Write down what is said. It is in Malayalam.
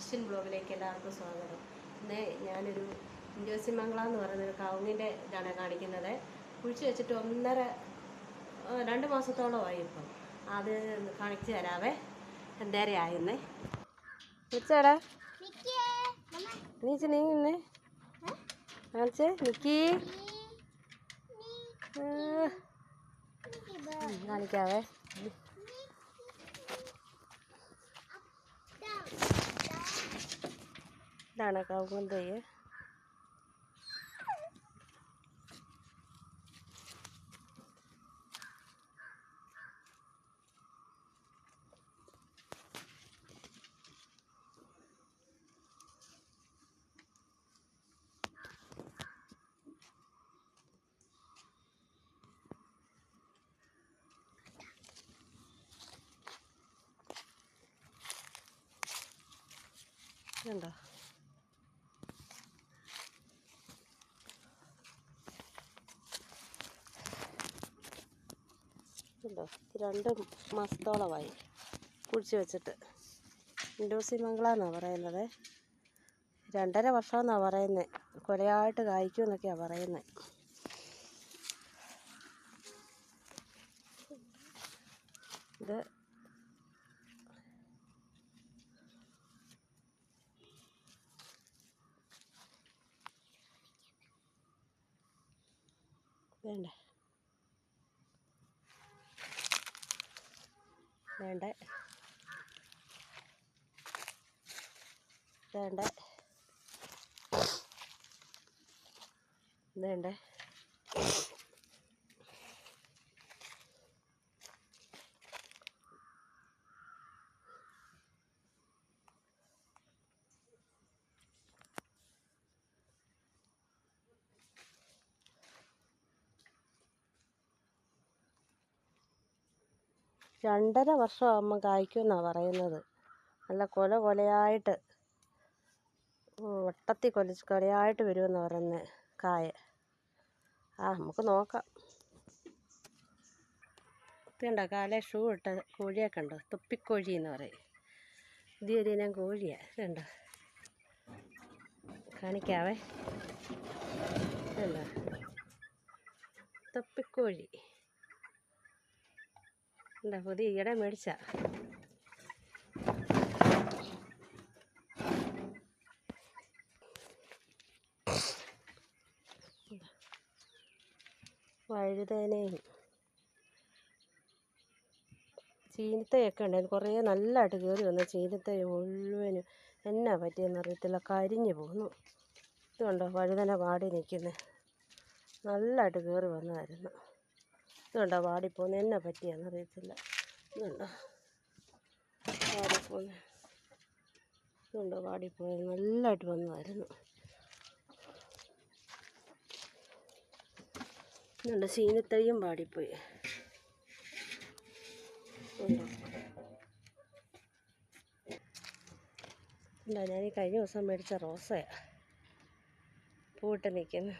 കിച്ചൻ ബ്ലോഗിലേക്ക് എല്ലാവർക്കും സ്വാഗതം. ഇന്ന് ഞാനൊരു ഇൻഡോസിമംഗ്ല എന്ന് പറയുന്നൊരു കവുങ്ങിൻ്റെ ഇതാണ് കാണിക്കുന്നത്. കുഴിച്ച് വെച്ചിട്ട് 2 മാസത്തോളമായി ഇപ്പം. അത് കാണിച്ചു തരാവേ എന്തേരെ ആയെന്നേ. കുറിച്ചാടാ നീച്ച് നീങ്ങുന്നേ കാണിച്ചേ നിക്കി കാണിക്കാവേ. ഇതാണ് കവുങ്ങൻ തൈ. കണ്ടോ ഉണ്ടോ? 2 മാസത്തോളമായി കുഴിച്ച് വെച്ചിട്ട്. ഇൻഡോസിമംഗ്ല എന്നാണ് പറയുന്നത്. 2.5 വർഷമെന്നാണ് പറയുന്നത്. കുലയായിട്ട് കായ്ക്കും എന്നൊക്കെയാണ് പറയുന്നത്. ഇത് വേണ്ട വേണ്ട വേണ്ട വേണ്ട 2.5 വർഷമാകുമ്പം കായ്ക്കുമെന്നാണ് പറയുന്നത്. നല്ല കൊലയായിട്ട് വട്ടത്തിൽ കൊലയായിട്ട് വരുമെന്നാണ് പറയുന്നത് കായ. നമുക്ക് നോക്കാം. ഇതുണ്ടോ കാലേ ഷൂ ഇട്ട കോഴിയൊക്കെ ഉണ്ടോ? തൊപ്പിക്കോഴി എന്ന് പറയും. ഇതൊരു ഇനം കോഴിയാണ്. ഇതുണ്ടോ കാണിക്കാവേ. ഇതുണ്ടോ തൊപ്പിക്കോഴി ഉണ്ടോ? പുതിയ ഈയിടെ മേടിച്ച. വഴുതനയും ചീനിത്തയൊക്കെ ഉണ്ടായിരുന്നു. കുറേ നല്ലതായിട്ട് കയറി വന്നു. ചീനിത്തൈ മുഴുവനും എന്നാ പറ്റിയെന്നറിയത്തില്ല, കരിഞ്ഞു പോന്നു. ഇതുണ്ടോ വഴുതന വാടി നിൽക്കുന്നത്. നല്ലതായിട്ട് കയറി വന്നതായിരുന്നു. ഇതുണ്ടോ വാടിപ്പോന്ന്, എന്നാ പറ്റിയെന്നറിയത്തില്ല. ഇതുണ്ടോ വാടിപ്പോന്ന്. ഇതുണ്ടോ വാടിപ്പോയത്, നല്ലതായിട്ട് വന്നതായിരുന്നു. ഇതുണ്ട് ചീനിത്തൈയും വാടിപ്പോയി. ഉണ്ടോ ഞാൻ ഈ കഴിഞ്ഞ ദിവസം മേടിച്ച റോസയാണ് പൂവിട്ട് നിൽക്കുന്നത്.